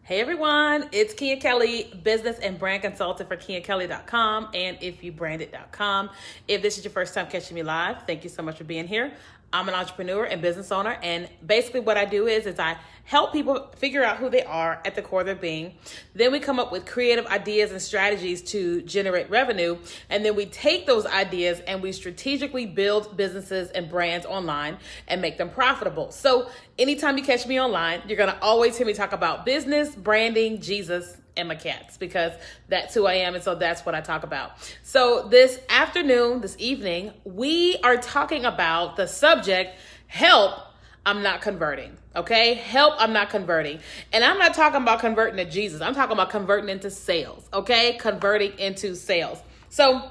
Hey everyone, it's Kia Kelly, business and brand consultant for KiaKelly.com and ifyoubrandit.com. If this is your first time catching me live, thank you so much for being here. I'm an entrepreneur and business owner, and basically what I do is I help people figure out who they are at the core of their being. Then we come up with creative ideas and strategies to generate revenue, and then we take those ideas and we strategically build businesses and brands online and make them profitable. So anytime you catch me online, you're gonna always hear me talk about business, branding, Jesus, and my cats, because that's who I am, and so that's what I talk about. So this evening, we are talking about the subject, help, I'm not converting, okay? Help, I'm not converting. And I'm not talking about converting to Jesus. I'm talking about converting into sales, okay? Converting into sales. So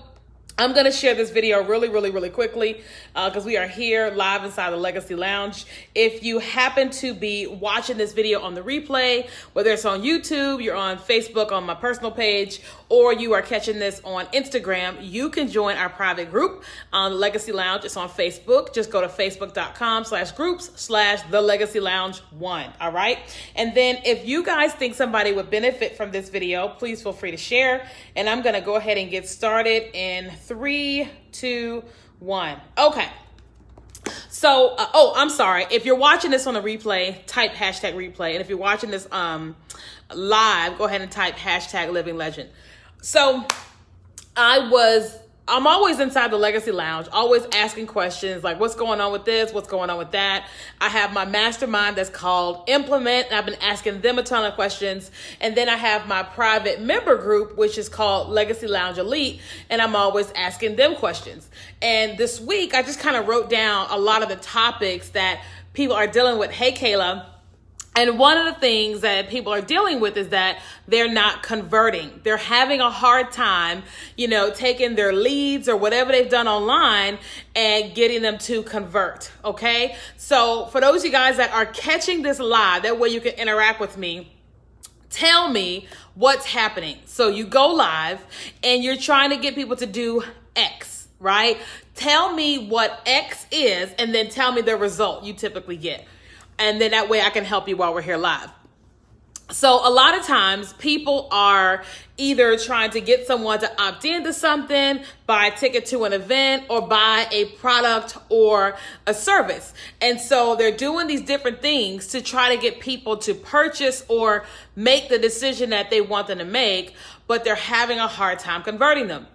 I'm going to share this video really quickly because we are here live inside the Legacy Lounge. If you happen to be watching this video on the replay, whether it's on YouTube, you're on Facebook on my personal page, or you are catching this on Instagram, you can join our private group on the Legacy Lounge. It's on Facebook. Just go to facebook.com/groups/The Legacy Lounge 1. All right. And then if you guys think somebody would benefit from this video, please feel free to share. And I'm going to go ahead and get started in 3, 2, 1. Okay. So, I'm sorry. If you're watching this on a replay, type #replay. And if you're watching this live, go ahead and type #living-legend. So I'm always inside the Legacy Lounge, always asking questions like, what's going on with this? What's going on with that? I have my mastermind that's called Implement, and I've been asking them a ton of questions. And then I have my private member group, which is called Legacy Lounge Elite, and I'm always asking them questions. And this week, I just kind of wrote down a lot of the topics that people are dealing with. Hey, Kayla. And one of the things that people are dealing with is that they're not converting. They're having a hard time, taking their leads or whatever they've done online and getting them to convert. Okay. So for those of you guys that are catching this live, that way you can interact with me. Tell me what's happening. So you go live and you're trying to get people to do X, right? Tell me what X is and then tell me the result you typically get. And then that way I can help you while we're here live. So a lot of times people are either trying to get someone to opt into something, buy a ticket to an event, or buy a product or a service. And so they're doing these different things to try to get people to purchase or make the decision that they want them to make, but they're having a hard time converting them.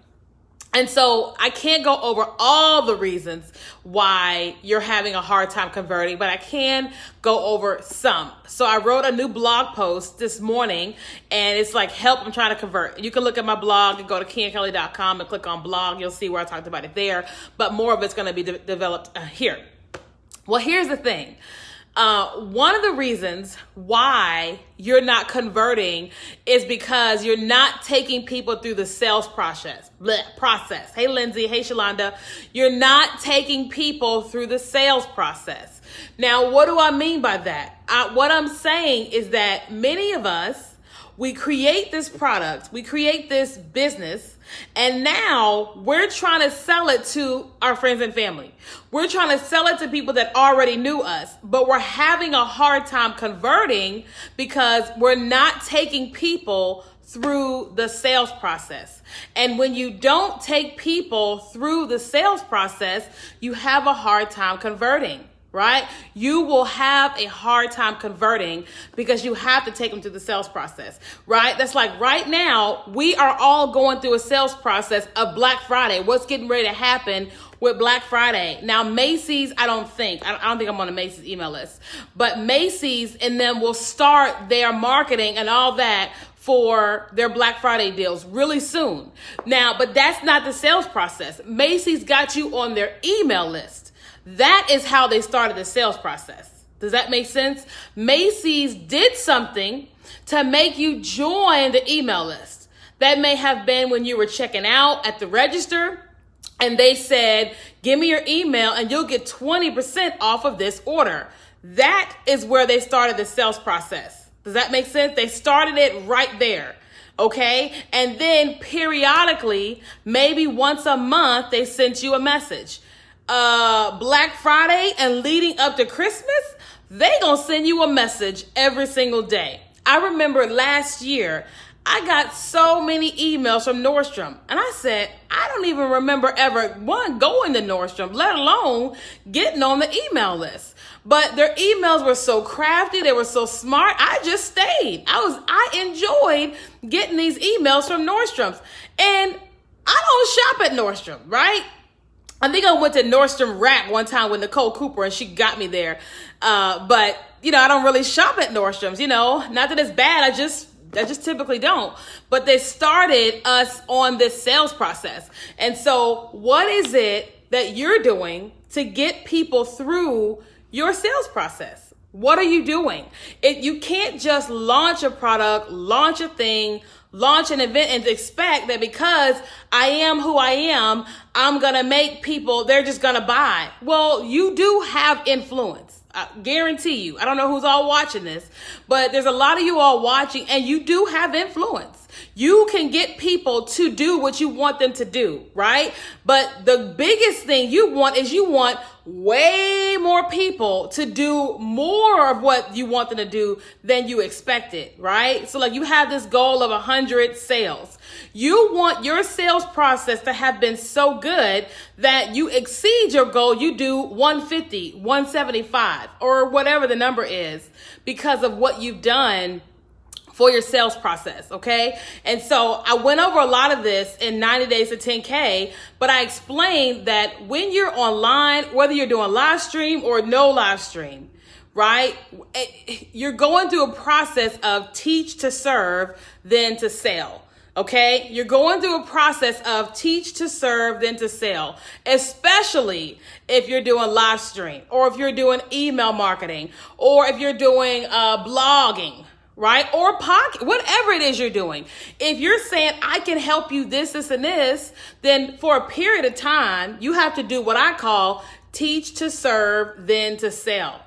And so I can't go over all the reasons why you're having a hard time converting, but I can go over some. So I wrote a new blog post this morning, and it's like, help, I'm trying to convert. You can look at my blog and go to KiaKelly.com and click on blog. You'll see where I talked about it there, but more of it's going to be developed here. Well, here's the thing. One of the reasons why you're not converting is because you're not taking people through the sales process. Hey, Lindsay. Hey, Shalonda. You're not taking people through the sales process. Now, what do I mean by that? What I'm saying is that many of us, we create this product, we create this business, and now we're trying to sell it to our friends and family. We're trying to sell it to people that already knew us, but we're having a hard time converting because we're not taking people through the sales process. And when you don't take people through the sales process, you have a hard time converting. Right? You will have a hard time converting because you have to take them through the sales process, right? That's like right now, we are all going through a sales process of Black Friday. What's getting ready to happen with Black Friday? Now, Macy's, I don't think I'm on a Macy's email list, but Macy's and them will start their marketing and all that for their Black Friday deals really soon. Now, but that's not the sales process. Macy's got you on their email list. That is how they started the sales process. Does that make sense? Macy's did something to make you join the email list. That may have been when you were checking out at the register and they said, give me your email and you'll get 20% off of this order. That is where they started the sales process. Does that make sense? They started it right there. Okay. And then periodically, maybe once a month, they sent you a message. Black Friday and leading up to Christmas, they gonna send you a message every single day. I remember last year, I got so many emails from Nordstrom. And I said, I don't even remember ever, one, going to Nordstrom, let alone getting on the email list. But their emails were so crafty. They were so smart. I just stayed. I enjoyed getting these emails from Nordstrom's. And I don't shop at Nordstrom, right? I think I went to Nordstrom Rack one time with Nicole Cooper and she got me there. But, I don't really shop at Nordstrom's, not that it's bad. I just typically don't. But they started us on this sales process. And so what is it that you're doing to get people through your sales process? What are you doing? You can't just launch a product, launch a thing, launch an event and expect that because I am who I am, I'm going to make people, they're just going to buy. Well, you do have influence. I guarantee you. I don't know who's all watching this, but there's a lot of you all watching and you do have influence. You can get people to do what you want them to do, right? But the biggest thing you want is you want way more people to do more of what you want them to do than you expected, right? So like you have this goal of 100 sales. You want your sales process to have been so good that you exceed your goal. You do 150, 175, or whatever the number is because of what you've done for your sales process, okay? And so I went over a lot of this in 90 Days to 10K, but I explained that when you're online, whether you're doing live stream or no live stream, right? You're going through a process of teach to serve, then to sell. Okay, you're going through a process of teach to serve, then to sell, especially if you're doing live stream or if you're doing email marketing or if you're doing blogging, right? Or podcast, whatever it is you're doing. If you're saying, I can help you this, and this, then for a period of time, you have to do what I call teach to serve, then to sell.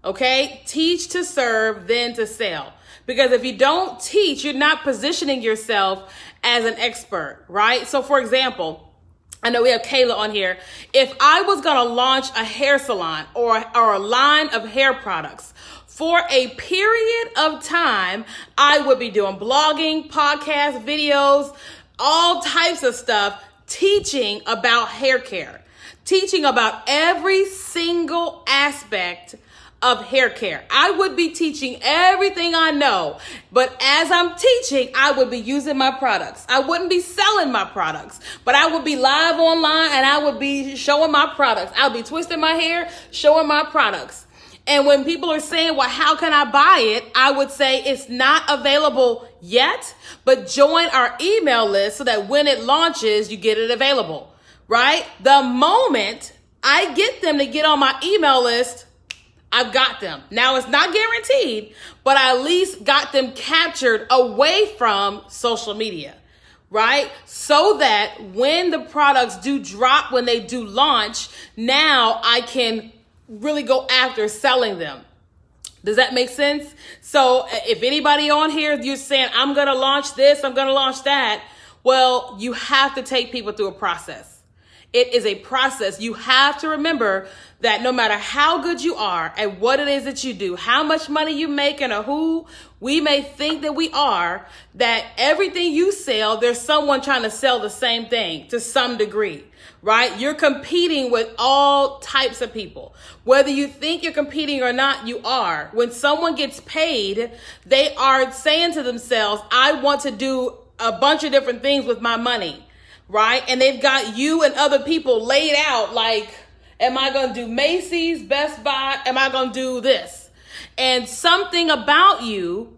Okay, teach to serve, then to sell. Because if you don't teach, you're not positioning yourself as an expert, right? So for example, I know we have Kayla on here. If I was going to launch a hair salon or a line of hair products, for a period of time, I would be doing blogging, podcasts, videos, all types of stuff, teaching about hair care, teaching about every single aspect of hair care. I would be teaching everything I know, but as I'm teaching, I would be using my products. I wouldn't be selling my products, but I would be live online and I would be showing my products. I'll be twisting my hair, showing my products. And when people are saying, well, how can I buy it? I would say it's not available yet, but join our email list so that when it launches, you get it available, right? The moment I get them to get on my email list, I've got them. Now it's not guaranteed, but I at least got them captured away from social media, right? So that when the products do drop, when they do launch, now I can really go after selling them. Does that make sense? So if anybody on here, you're saying, I'm going to launch this, I'm going to launch that. Well, you have to take people through a process. It is a process. You have to remember that no matter how good you are at what it is that you do, how much money you make and who we may think that we are, that everything you sell, there's someone trying to sell the same thing to some degree, right? You're competing with all types of people. Whether you think you're competing or not, you are. When someone gets paid, they are saying to themselves, I want to do a bunch of different things with my money, right? And they've got you and other people laid out like, am I going to do Macy's, Best Buy? Am I going to do this? And something about you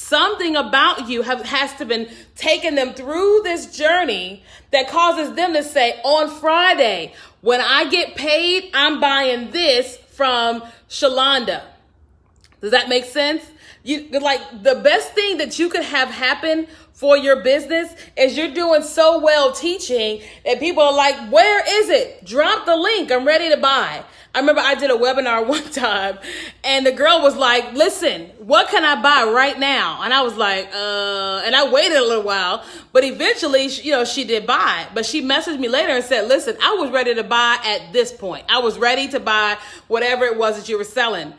has to been taking them through this journey that causes them to say, on Friday, when I get paid, I'm buying this from Shalonda. Does that make sense? Like the best thing that you could have happen for your business is you're doing so well teaching that people are like, where is it? Drop the link. I'm ready to buy. I remember I did a webinar one time and the girl was like, listen, what can I buy right now? And I was like, and I waited a little while, but eventually, she did buy, but she messaged me later and said, listen, I was ready to buy at this point. I was ready to buy whatever it was that you were selling.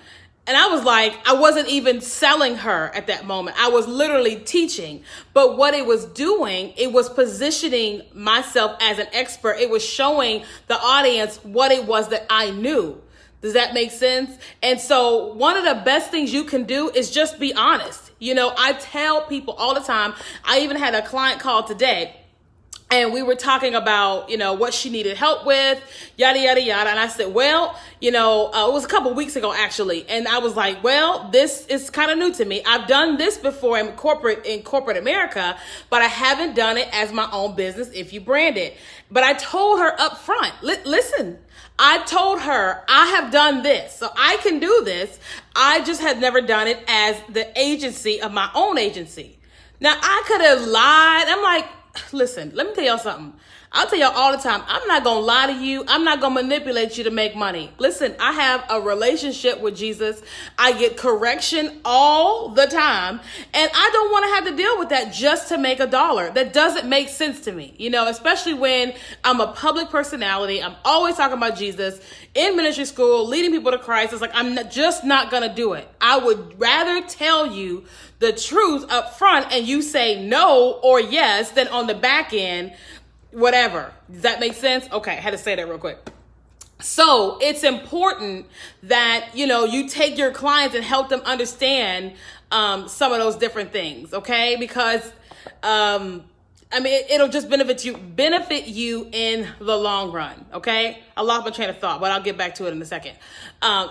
And I was like, I wasn't even selling her at that moment. I was literally teaching. But what it was doing, it was positioning myself as an expert. It was showing the audience what it was that I knew. Does that make sense? And so one of the best things you can do is just be honest. You know, I tell people all the time. I even had a client call today. And we were talking about, you know, what she needed help with, yada, yada, yada. And I said, well, you know, it was a couple weeks ago, actually. And I was like, well, this is kind of new to me. I've done this before in corporate America, but I haven't done it as my own business if you brand it. But I told her up front, listen, I told her I have done this, so I can do this. I just had never done it as the agency of my own agency. Now, I could have lied. I'm like, listen, let me tell y'all something. I'll tell y'all all the time, I'm not going to lie to you. I'm not going to manipulate you to make money. Listen, I have a relationship with Jesus. I get correction all the time. And I don't want to have to deal with that just to make $1. That doesn't make sense to me, you know, especially when I'm a public personality. I'm always talking about Jesus in ministry school, leading people to Christ. It's like, just not going to do it. I would rather tell you the truth up front and you say no or yes than on the back end, whatever. Does that make sense? Okay, I had to say that real quick. So it's important that, you know, you take your clients and help them understand some of those different things, okay? Because I mean, it'll just benefit you in the long run, okay? I lost my train of thought, but I'll get back to it in a second.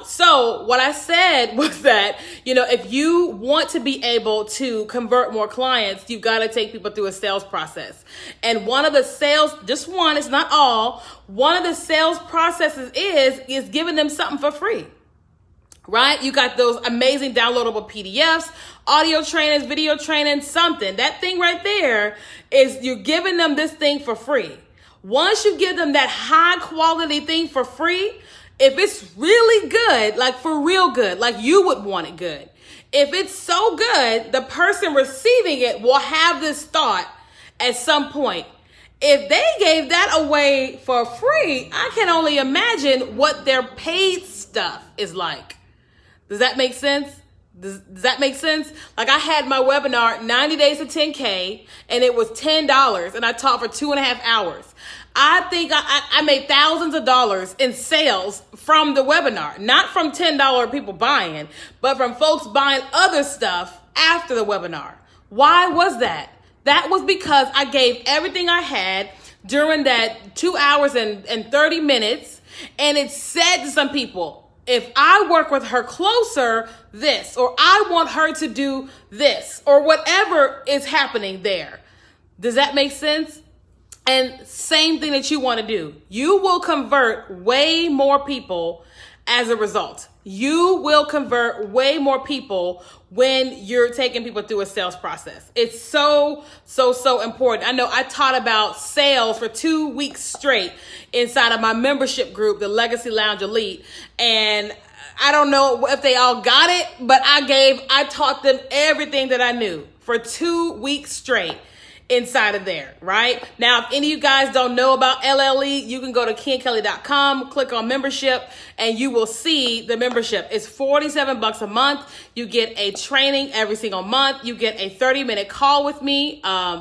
So what I said was that, you know, if you want to be able to convert more clients, you've got to take people through a sales process. And one of the sales, just one, it's not all, one of the sales processes is giving them something for free. Right? You got those amazing downloadable PDFs, audio trainings, video training, something. That thing right there is you're giving them this thing for free. Once you give them that high quality thing for free, if it's really good, like for real good, like you would want it good. If it's so good, the person receiving it will have this thought at some point. If they gave that away for free, I can only imagine what their paid stuff is like. Does that make sense? Does that make sense? Like I had my webinar, 90 Days to 10K, and it was $10, and I taught for 2.5 hours. I think I made thousands of dollars in sales from the webinar, not from $10 people buying, but from folks buying other stuff after the webinar. Why was that? That was because I gave everything I had during that 2 hours and 30 minutes, and it said to some people, if I work with her closer, this, or I want her to do this, or whatever is happening there. Does that make sense? And same thing that you want to do. You will convert way more people as a result. You will convert way more people when you're taking people through a sales process. It's so important. I know I taught about sales for 2 weeks straight inside of my membership group, the Legacy Lounge Elite. And I don't know if they all got it, but I taught them everything that I knew for 2 weeks straight inside of there, right? Now, if any of you guys don't know about LLE, you can go to KenKelly.com, click on membership, and you will see the membership. It's $47 a month. You get a training every single month. You get a 30-minute call with me,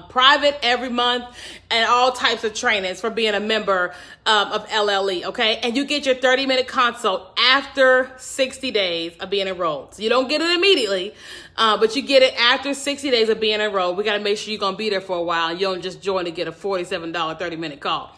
private every month, and all types of trainings for being a member of LLE, okay? And you get your 30-minute consult after 60 days of being enrolled. So you don't get it immediately, but you get it after 60 days of being enrolled. We got to make sure you're going to be there for a while. You don't just join to get a $47 30-minute call.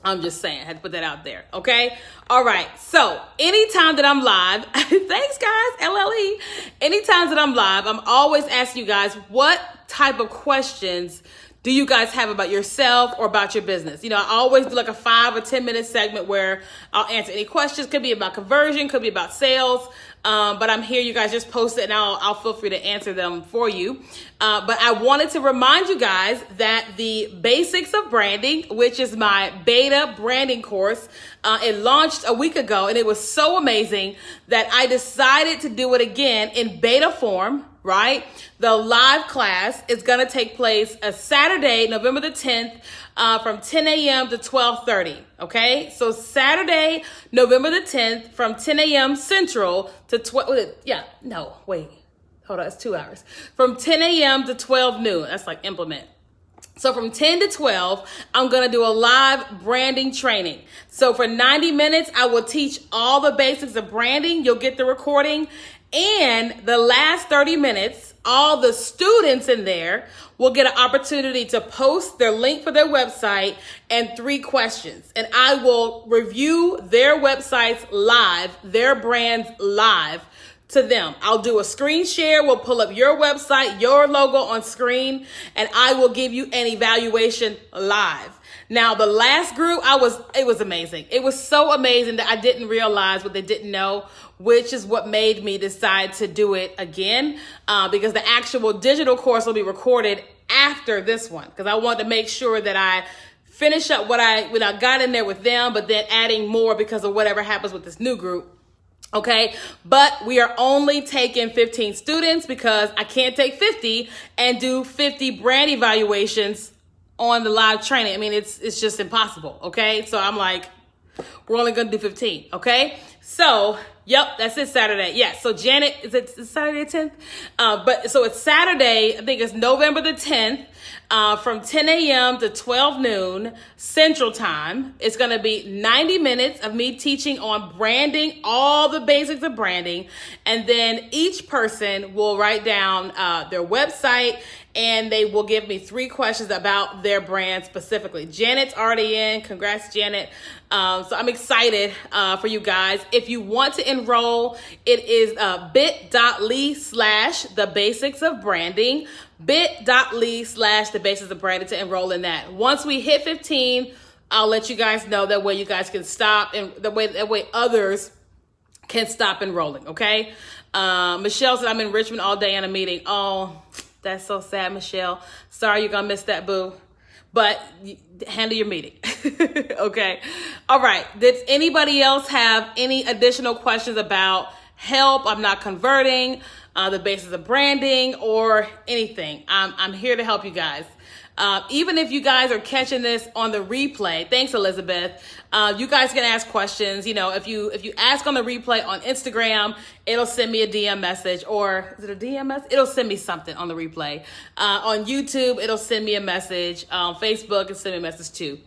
I'm just saying, I had to put that out there, okay? All right, so anytime that I'm live, thanks guys, LLE. Anytime that I'm live, I'm always asking you guys, what type of questions do you guys have about yourself or about your business? You know, I always do like a 5 or 10 minute segment where I'll answer any questions. Could be about conversion, could be about sales. But I'm here, you guys just post it and I'll feel free to answer them for you. But I wanted to remind you guys that the Basics of Branding, which is my beta branding course, it launched a week ago and it was so amazing that I decided to do it again in beta form, right? The live class is going to take place a Saturday, November the 10th, from 10 a.m. to 12:30. Okay, so Saturday, November the 10th, from 10 a.m. Central to 12. Yeah, no, wait, hold on, it's 2 hours. From 10 a.m. to 12 noon. That's like implement. So from 10 to 12, I'm going to do a live branding training. So for 90 minutes, I will teach all the basics of branding. You'll get the recording. And the last 30 minutes, all the students in there will get an opportunity to post their link for their website and 3 questions. And I will review their websites live, their brands live to them. I'll do a screen share. We'll pull up your website, your logo on screen, and I will give you an evaluation live. Now, the last group, it was amazing. It was so amazing that I didn't realize what they didn't know, which is what made me decide to do it again, because the actual digital course will be recorded after this one, because I wanted to make sure that I finish up when I got in there with them, but then adding more because of whatever happens with this new group. Okay, but we are only taking 15 students because I can't take 50 and do 50 brand evaluations on the live training. I mean, it's just impossible. Okay, so I'm like, we're only gonna do 15. Okay, so yep, that's it. Saturday. Yeah. So Janet, is it Saturday the 10th? But so it's Saturday. I think it's November the 10th. From 10 a.m. to 12 noon Central Time. It's going to be 90 minutes of me teaching on branding, all the basics of branding. And then each person will write down their website, and they will give me 3 questions about their brand specifically. Janet's already in. Congrats, Janet. So I'm excited for you guys. If you want to enroll, it is bit.ly/thebasicsofbranding. bit.ly/thebasicsofbranding to enroll in that. Once we hit 15, I'll let you guys know. That way you guys can stop, and that way others can stop enrolling. Okay. Michelle said, I'm in Richmond all day in a meeting. Oh, that's so sad, Michelle. Sorry, you're gonna miss that, boo. But handle your meeting. Okay. All right. Did anybody else have any additional questions about help? I'm not converting, the basis of branding, or anything. I'm here to help you guys. Even if you guys are catching this on the replay, thanks, Elizabeth. You guys can ask questions. You know, if you ask on the replay on Instagram, it'll send me a DM message, or is it a DM message? It'll send me something on the replay. On YouTube, it'll send me a message. On Facebook, it'll send me a message too.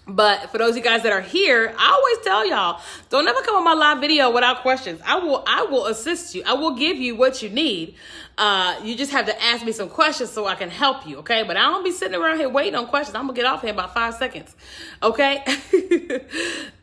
But for those of you guys that are here, I always tell y'all, don't ever come on my live video without questions. I will assist you. I will give you what you need. You just have to ask me some questions so I can help you, okay? But I don't be sitting around here waiting on questions. I'm gonna get off here in about 5 seconds, okay?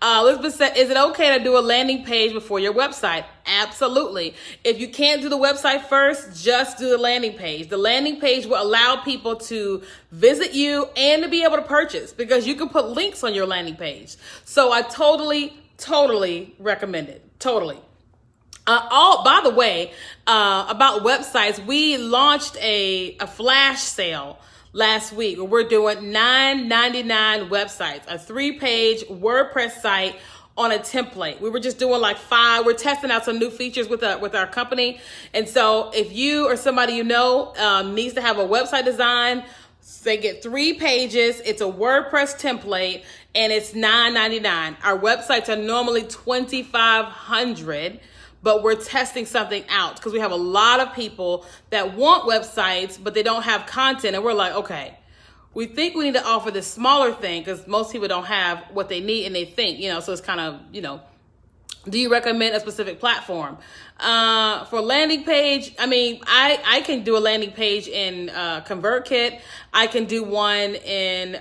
Elizabeth said, is it okay to do a landing page before your website? Absolutely. If you can't do the website first, just do the landing page. The landing page will allow people to visit you and to be able to purchase, because you can put links on your landing page. So I totally recommend it. Totally. By the way, about websites, we launched a flash sale last week where we're doing $9.99 websites, a 3-page WordPress site on a template. We were just doing like 5. We're testing out some new features with our company. And so if you or somebody you know needs to have a website design, they get 3 pages. It's a WordPress template, and it's $9.99. Our websites are normally $2,500. But we're testing something out because we have a lot of people that want websites, but they don't have content. And we're like, okay, we think we need to offer this smaller thing because most people don't have what they need, and they think, so it's kind of, do you recommend a specific platform? For landing page, I mean, I can do a landing page in ConvertKit. I can do one in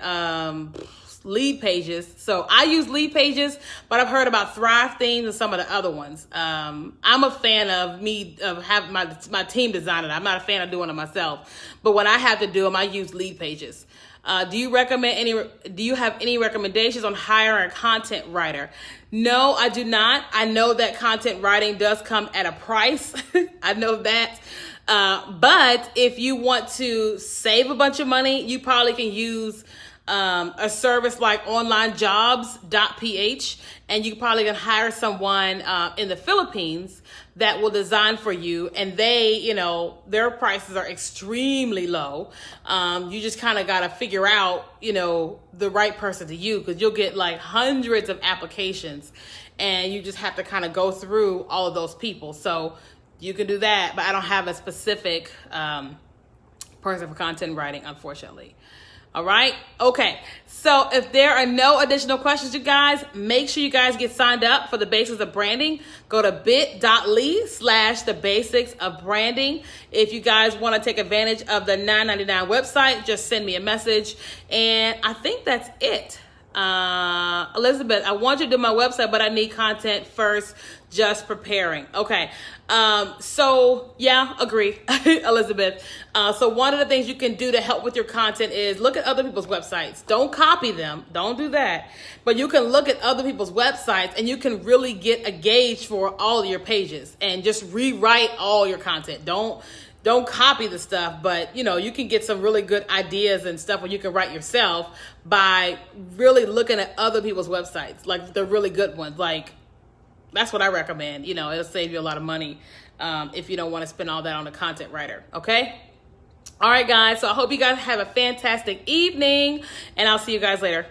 Lead Pages. So I use Lead Pages, but I've heard about Thrive Themes and some of the other ones. I'm a fan of having my team design it. I'm not a fan of doing it myself, but when I have to do them, I use Lead Pages. Do you have any recommendations on hiring a content writer? No, I do not. I know that content writing does come at a price. I know that. But if you want to save a bunch of money, you probably can use a service like onlinejobs.ph, and you probably can hire someone in the Philippines that will design for you, and they, you know, their prices are extremely low. You just kind of got to figure out, you know, the right person to you, because you'll get like hundreds of applications, and you just have to kind of go through all of those people. So you can do that, but I don't have a specific person for content writing, unfortunately. All right. Okay. So if there are no additional questions, you guys, make sure you guys get signed up for the Basics of Branding. Go to bit.ly/the Basics of Branding. If you guys want to take advantage of the $9.99 website, just send me a message. And I think that's it. Elizabeth, I want you to do my website, but I need content first. Just preparing. Okay. So yeah, agree, Elizabeth. So one of the things you can do to help with your content is look at other people's websites. Don't copy them. Don't do that. But you can look at other people's websites, and you can really get a gauge for all your pages, and just rewrite all your content. Don't copy the stuff, but you know, you can get some really good ideas and stuff where you can write yourself by really looking at other people's websites, like the really good ones. Like, that's what I recommend. You know, it'll save you a lot of money if you don't want to spend all that on a content writer. Okay. All right, guys. So I hope you guys have a fantastic evening, and I'll see you guys later.